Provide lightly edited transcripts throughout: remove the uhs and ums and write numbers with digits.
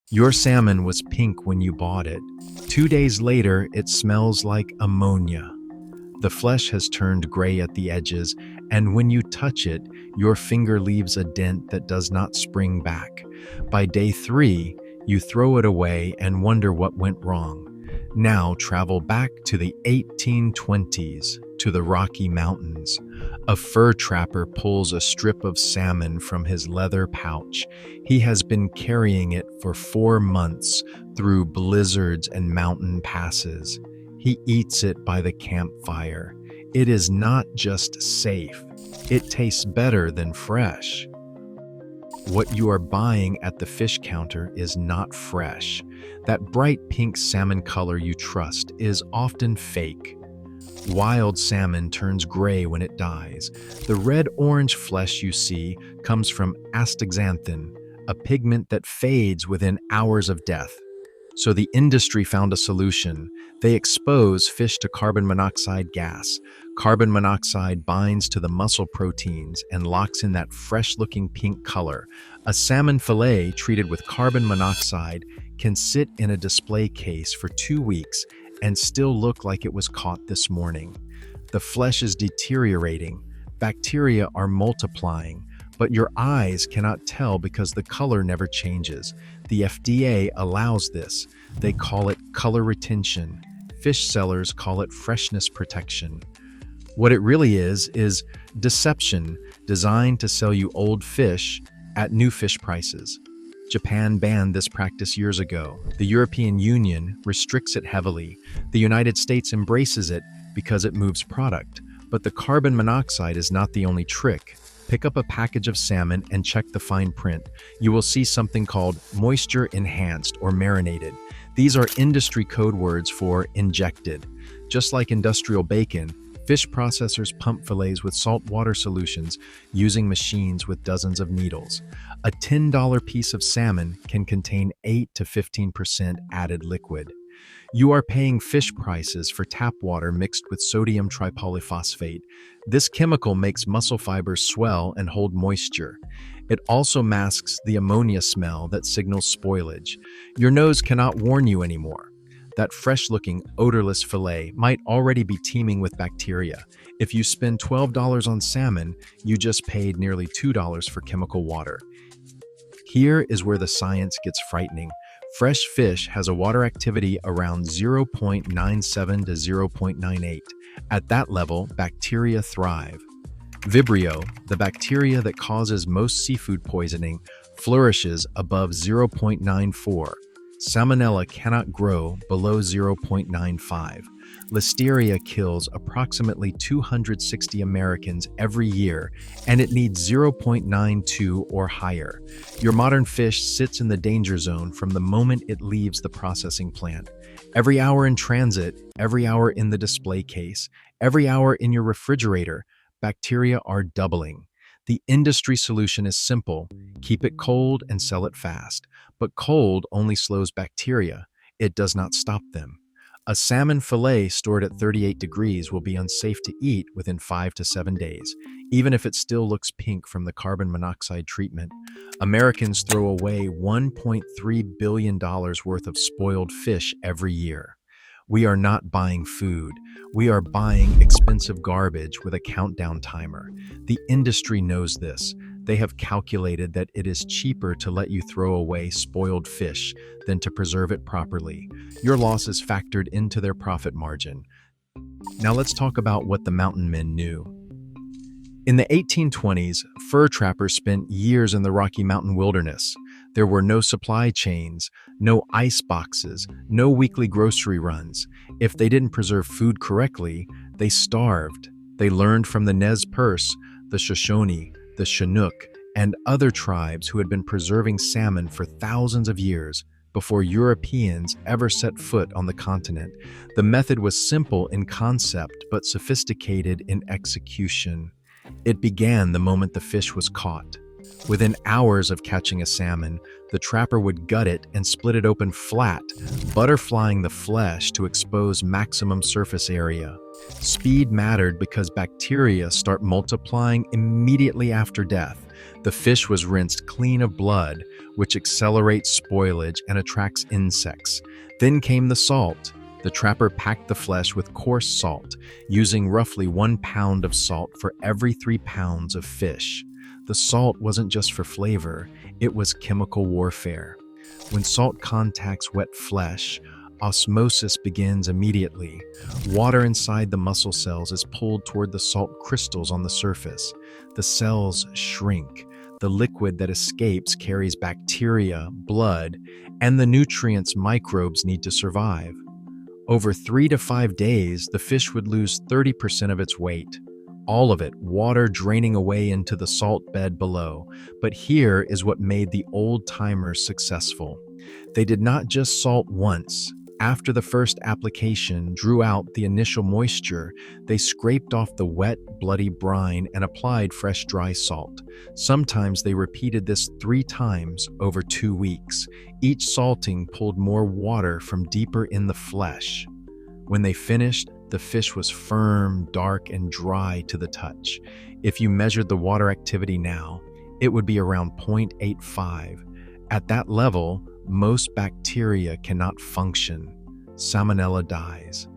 Your salmon was pink when you bought it. 2 days later, it smells like ammonia. The flesh has turned gray at the edges, and when you touch it, your finger leaves a dent that does not spring back. By day 3, you throw it away and wonder what went wrong. Now travel back to the 1820s, to the Rocky Mountains. A fur trapper pulls a strip of salmon from his leather pouch. He has been carrying it for 4 months through blizzards and mountain passes. He eats it by the campfire. It is not just safe, it tastes better than fresh. What you are buying at the fish counter is not fresh. That bright pink salmon color you trust is often fake. Wild salmon turns gray when it dies. The red-orange flesh you see comes from astaxanthin, a pigment that fades within hours of death. So the industry found a solution. They expose fish to carbon monoxide gas. Carbon monoxide binds to the muscle proteins and locks in that fresh-looking pink color. A salmon fillet treated with carbon monoxide can sit in a display case for 2 weeks and still look like it was caught this morning. The flesh is deteriorating. Bacteria are multiplying, but your eyes cannot tell because the color never changes. The FDA allows this. They call it color retention. Fish sellers call it freshness protection. What it really is deception designed to sell you old fish at new fish prices. Japan banned this practice years ago. The European Union restricts it heavily. The United States embraces it because it moves product. But the carbon monoxide is not the only trick. Pick up a package of salmon and check the fine print. You will see something called moisture enhanced or marinated. These are industry code words for injected. Just like industrial bacon, fish processors pump fillets with saltwater solutions using machines with dozens of needles. A $10 piece of salmon can contain 8 to 15% added liquid. You are paying fish prices for tap water mixed with sodium tripolyphosphate. This chemical makes muscle fibers swell and hold moisture. It also masks the ammonia smell that signals spoilage. Your nose cannot warn you anymore. That fresh-looking, odorless fillet might already be teeming with bacteria. If you spend $12 on salmon, you just paid nearly $2 for chemical water. Here is where the science gets frightening. Fresh fish has a water activity around 0.97 to 0.98. At that level, bacteria thrive. Vibrio, the bacteria that causes most seafood poisoning, flourishes above 0.94. Salmonella cannot grow below 0.95. Listeria kills approximately 260 Americans every year, and it needs 0.92 or higher. Your modern fish sits in the danger zone from the moment it leaves the processing plant. Every hour in transit, every hour in the display case, every hour in your refrigerator, bacteria are doubling. The industry solution is simple. Keep it cold and sell it fast. But cold only slows bacteria. It does not stop them. A salmon fillet stored at 38 degrees will be unsafe to eat within 5 to 7 days, even if it still looks pink from the carbon monoxide treatment. Americans throw away $1.3 billion worth of spoiled fish every year. We are not buying food. We are buying expensive garbage with a countdown timer. The industry knows this. They have calculated that it is cheaper to let you throw away spoiled fish than to preserve it properly. Your loss is factored into their profit margin. Now let's talk about what the mountain men knew. In the 1820s, fur trappers spent years in the Rocky Mountain wilderness. There were no supply chains, no ice boxes, no weekly grocery runs. If they didn't preserve food correctly, they starved. They learned from the Nez Perce, the Shoshone, the Chinook, and other tribes who had been preserving salmon for thousands of years before Europeans ever set foot on the continent. The method was simple in concept but sophisticated in execution. It began the moment the fish was caught. Within hours of catching a salmon, the trapper would gut it and split it open flat, butterflying the flesh to expose maximum surface area. Speed mattered because bacteria start multiplying immediately after death. The fish was rinsed clean of blood, which accelerates spoilage and attracts insects. Then came the salt. The trapper packed the flesh with coarse salt, using roughly 1 pound of salt for every 3 pounds of fish. The salt wasn't just for flavor, it was chemical warfare. When salt contacts wet flesh, osmosis begins immediately. Water inside the muscle cells is pulled toward the salt crystals on the surface. The cells shrink. The liquid that escapes carries bacteria, blood, and the nutrients microbes need to survive. Over 3 to 5 days, the fish would lose 30% of its weight. All of it, water draining away into the salt bed below. But here is what made the old-timers successful. They did not just salt once. After the first application drew out the initial moisture, they scraped off the wet, bloody brine and applied fresh, dry salt. Sometimes they repeated this 3 times over 2 weeks. Each salting pulled more water from deeper in the flesh. When they finished, the fish was firm, dark, and dry to the touch. If you measured the water activity now, it would be around 0.85. At that level, most bacteria cannot function. Salmonella dies.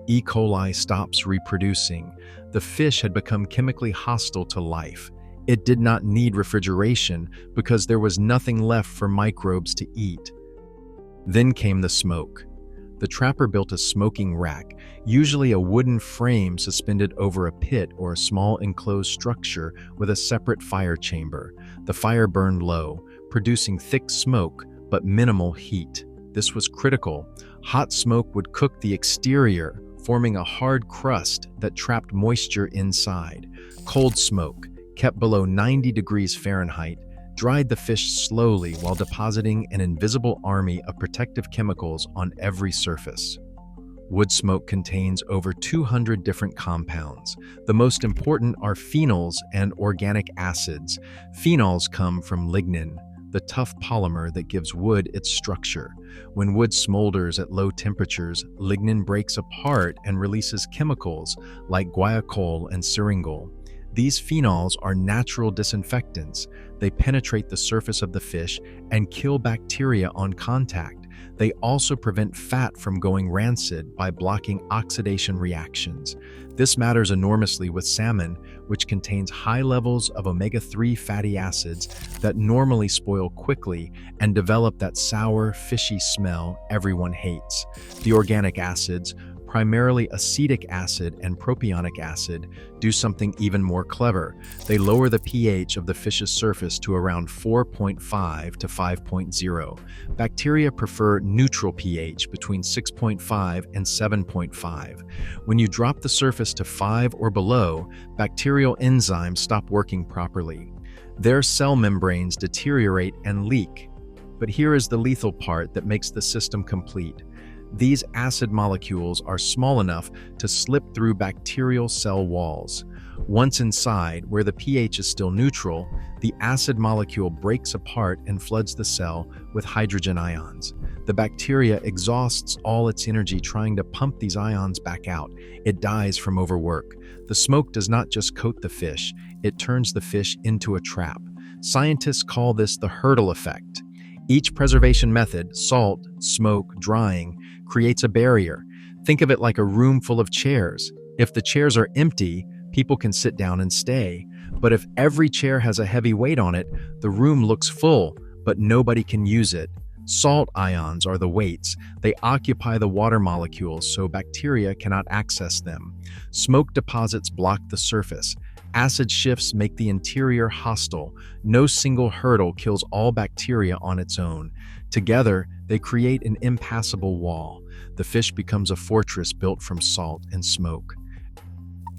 E. coli stops reproducing. The fish had become chemically hostile to life. It did not need refrigeration because there was nothing left for microbes to eat. Then came the smoke. The trapper built a smoking rack, usually a wooden frame suspended over a pit or a small enclosed structure with a separate fire chamber. The fire burned low, producing thick smoke but minimal heat. This was critical. Hot smoke would cook the exterior, forming a hard crust that trapped moisture inside. Cold smoke, kept below 90 degrees Fahrenheit, dried the fish slowly while depositing an invisible army of protective chemicals on every surface. Wood smoke contains over 200 different compounds. The most important are phenols and organic acids. Phenols come from lignin, the tough polymer that gives wood its structure. When wood smolders at low temperatures, lignin breaks apart and releases chemicals like guaiacol and syringol. These phenols are natural disinfectants. They penetrate the surface of the fish and kill bacteria on contact. They also prevent fat from going rancid by blocking oxidation reactions. This matters enormously with salmon, which contains high levels of omega-3 fatty acids that normally spoil quickly and develop that sour, fishy smell everyone hates. The organic acids, primarily acetic acid and propionic acid, do something even more clever. They lower the pH of the fish's surface to around 4.5 to 5.0. Bacteria prefer neutral pH between 6.5 and 7.5. When you drop the surface to 5 or below, bacterial enzymes stop working properly. Their cell membranes deteriorate and leak. But here is the lethal part that makes the system complete. These acid molecules are small enough to slip through bacterial cell walls. Once inside, where the pH is still neutral, the acid molecule breaks apart and floods the cell with hydrogen ions. The bacteria exhausts all its energy trying to pump these ions back out. It dies from overwork. The smoke does not just coat the fish, it turns the fish into a trap. Scientists call this the hurdle effect. Each preservation method, salt, smoke, drying, creates a barrier. Think of it like a room full of chairs. If the chairs are empty, people can sit down and stay. But if every chair has a heavy weight on it, the room looks full, but nobody can use it. Salt ions are the weights. They occupy the water molecules so bacteria cannot access them. Smoke deposits block the surface. Acid shifts make the interior hostile. No single hurdle kills all bacteria on its own. Together, they create an impassable wall. The fish becomes a fortress built from salt and smoke.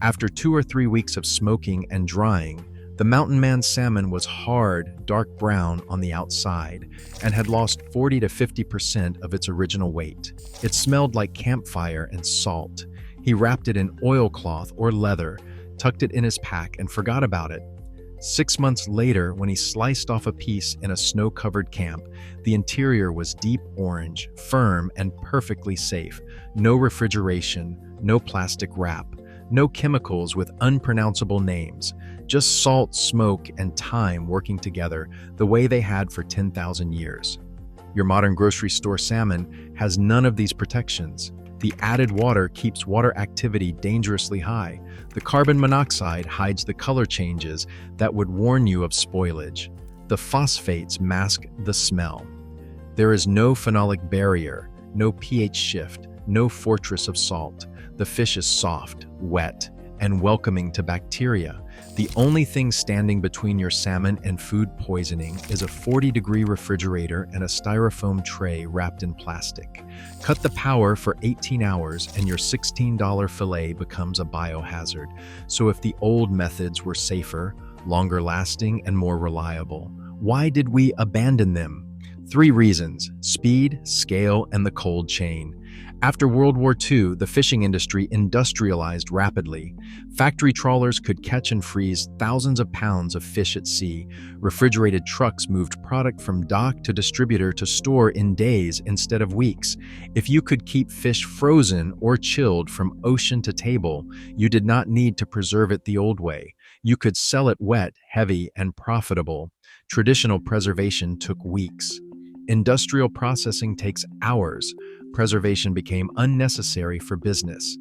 After 2 or 3 weeks of smoking and drying, the mountain man salmon was hard, dark brown on the outside and had lost 40 to 50% of its original weight. It smelled like campfire and salt. He wrapped it in oilcloth or leather, tucked it in his pack, and forgot about it. 6 months later, when he sliced off a piece in a snow-covered camp, the interior was deep orange, firm, and perfectly safe. No refrigeration, no plastic wrap. No chemicals with unpronounceable names, just salt, smoke, and time working together the way they had for 10,000 years. Your modern grocery store salmon has none of these protections. The added water keeps water activity dangerously high. The carbon monoxide hides the color changes that would warn you of spoilage. The phosphates mask the smell. There is no phenolic barrier, no pH shift, no fortress of salt. The fish is soft, wet, and welcoming to bacteria. The only thing standing between your salmon and food poisoning is a 40-degree refrigerator and a styrofoam tray wrapped in plastic. Cut the power for 18 hours and your $16 fillet becomes a biohazard. So if the old methods were safer, longer lasting, and more reliable, why did we abandon them? 3 reasons: speed, scale, and the cold chain. After World War II, the fishing industry industrialized rapidly. Factory trawlers could catch and freeze thousands of pounds of fish at sea. Refrigerated trucks moved product from dock to distributor to store in days instead of weeks. If you could keep fish frozen or chilled from ocean to table, you did not need to preserve it the old way. You could sell it wet, heavy, and profitable. Traditional preservation took weeks. Industrial processing takes hours. Preservation became unnecessary for business.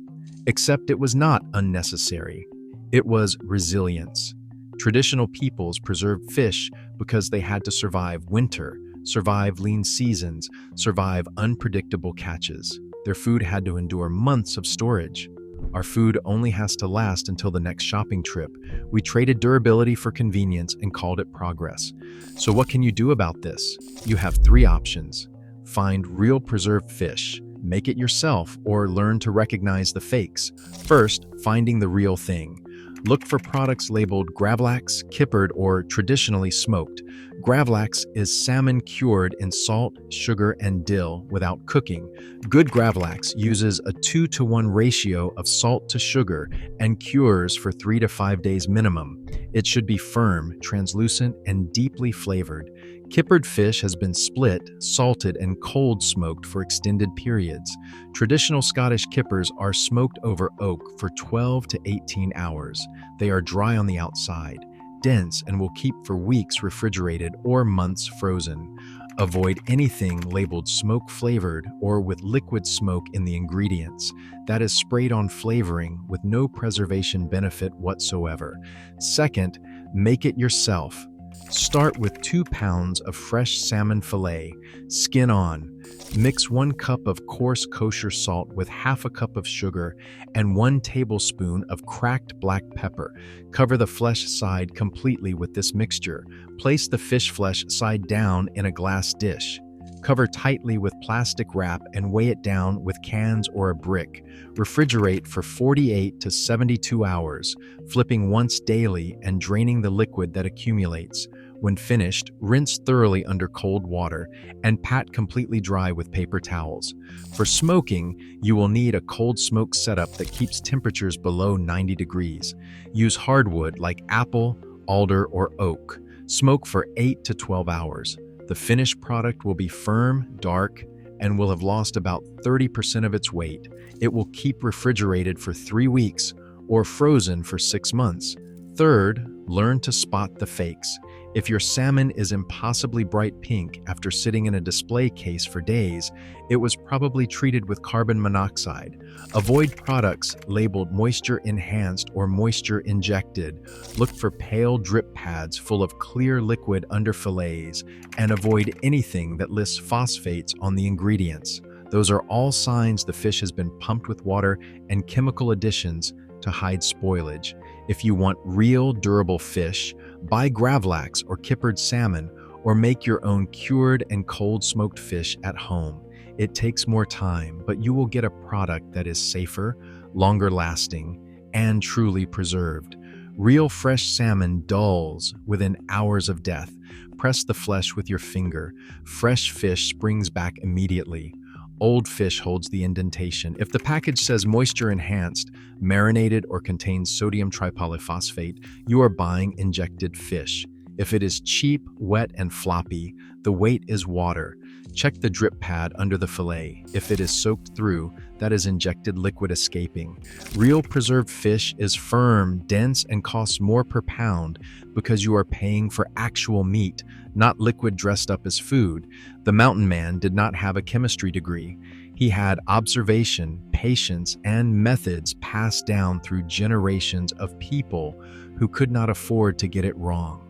Except it was not unnecessary. It was resilience. Traditional peoples preserved fish because they had to survive winter, survive lean seasons, survive unpredictable catches. Their food had to endure months of storage. Our food only has to last until the next shopping trip. We traded durability for convenience and called it progress. So what can you do about this? You have 3 options. Find real preserved fish, make it yourself, or learn to recognize the fakes. First, finding the real thing. Look for products labeled gravlax, kippered, or traditionally smoked. Gravlax is salmon cured in salt, sugar, and dill without cooking. Good gravlax uses a 2-to-1 ratio of salt to sugar and cures for 3 to 5 days minimum. It should be firm, translucent, and deeply flavored. Kippered fish has been split, salted, and cold smoked for extended periods. Traditional Scottish kippers are smoked over oak for 12 to 18 hours. They are dry on the outside, dense, and will keep for weeks refrigerated or months frozen. Avoid anything labeled smoke-flavored or with liquid smoke in the ingredients. That is sprayed on flavoring with no preservation benefit whatsoever. Second, make it yourself. Start with 2 pounds of fresh salmon fillet, skin on. Mix 1 cup of coarse kosher salt with half a cup of sugar and 1 tablespoon of cracked black pepper. Cover the flesh side completely with this mixture. Place the fish flesh side down in a glass dish. Cover tightly with plastic wrap and weigh it down with cans or a brick. Refrigerate for 48 to 72 hours, flipping once daily and draining the liquid that accumulates. When finished, rinse thoroughly under cold water and pat completely dry with paper towels. For smoking, you will need a cold smoke setup that keeps temperatures below 90 degrees. Use hardwood like apple, alder, or oak. Smoke for 8 to 12 hours. The finished product will be firm, dark, and will have lost about 30% of its weight. It will keep refrigerated for 3 weeks or frozen for 6 months. Third, learn to spot the fakes. If your salmon is impossibly bright pink after sitting in a display case for days, it was probably treated with carbon monoxide. Avoid products labeled moisture enhanced or moisture injected. Look for pale drip pads full of clear liquid under fillets, and avoid anything that lists phosphates on the ingredients. Those are all signs the fish has been pumped with water and chemical additions to hide spoilage. If you want real, durable fish, buy gravlax or kippered salmon, or make your own cured and cold smoked fish at home. It takes more time, but you will get a product that is safer, longer lasting, and truly preserved. Real fresh salmon dulls within hours of death. Press the flesh with your finger. Fresh fish springs back immediately. Old fish holds the indentation. If the package says moisture enhanced, marinated, or contains sodium tripolyphosphate, you are buying injected fish. If it is cheap, wet, and floppy, the weight is water. Check the drip pad under the fillet. If it is soaked through, that is injected liquid escaping. Real preserved fish is firm, dense, and costs more per pound because you are paying for actual meat, not liquid dressed up as food. The mountain man did not have a chemistry degree. He had observation, patience, and methods passed down through generations of people who could not afford to get it wrong.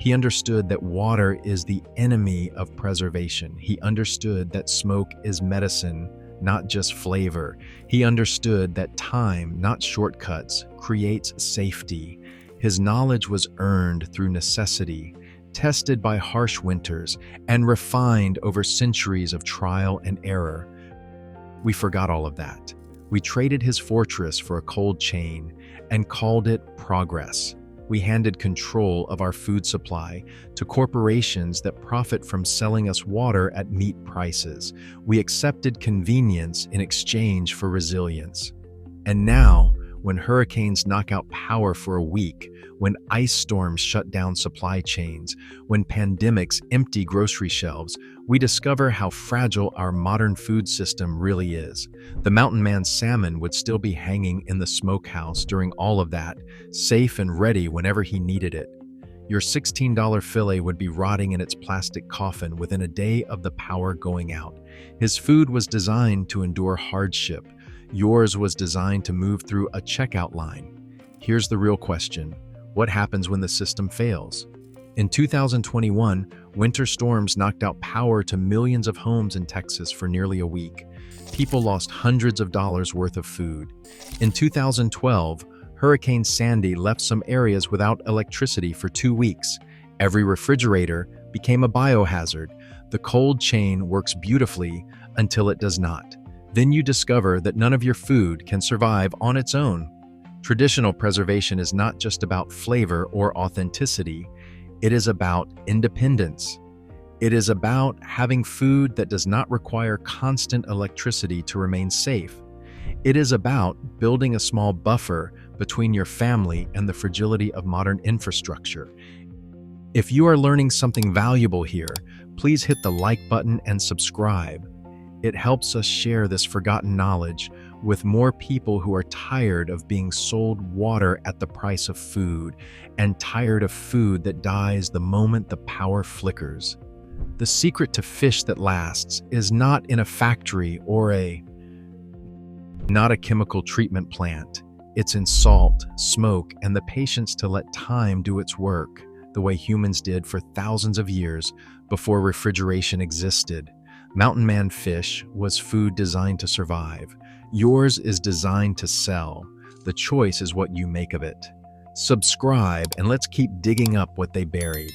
He understood that water is the enemy of preservation. He understood that smoke is medicine, not just flavor. He understood that time, not shortcuts, creates safety. His knowledge was earned through necessity, tested by harsh winters, and refined over centuries of trial and error. We forgot all of that. We traded his fortress for a cold chain and called it progress. We handed control of our food supply to corporations that profit from selling us water at meat prices. We accepted convenience in exchange for resilience. And now, when hurricanes knock out power for a week, when ice storms shut down supply chains, when pandemics empty grocery shelves, we discover how fragile our modern food system really is. The mountain man's salmon would still be hanging in the smokehouse during all of that, safe and ready whenever he needed it. Your $16 fillet would be rotting in its plastic coffin within a day of the power going out. His food was designed to endure hardship. Yours was designed to move through a checkout line. Here's the real question. What happens when the system fails? In 2021, winter storms knocked out power to millions of homes in Texas for nearly a week. People lost hundreds of dollars worth of food. In 2012, Hurricane Sandy left some areas without electricity for 2 weeks. Every refrigerator became a biohazard. The cold chain works beautifully until it does not. Then you discover that none of your food can survive on its own. Traditional preservation is not just about flavor or authenticity. It is about independence. It is about having food that does not require constant electricity to remain safe. It is about building a small buffer between your family and the fragility of modern infrastructure. If you are learning something valuable here, please hit the like button and subscribe. It helps us share this forgotten knowledge with more people who are tired of being sold water at the price of food and tired of food that dies the moment the power flickers. The secret to fish that lasts is not in a factory or not a chemical treatment plant. It's in salt, smoke, and the patience to let time do its work, the way humans did for thousands of years before refrigeration existed. Mountain man fish was food designed to survive. Yours is designed to sell. The choice is what you make of it. Subscribe and let's keep digging up what they buried.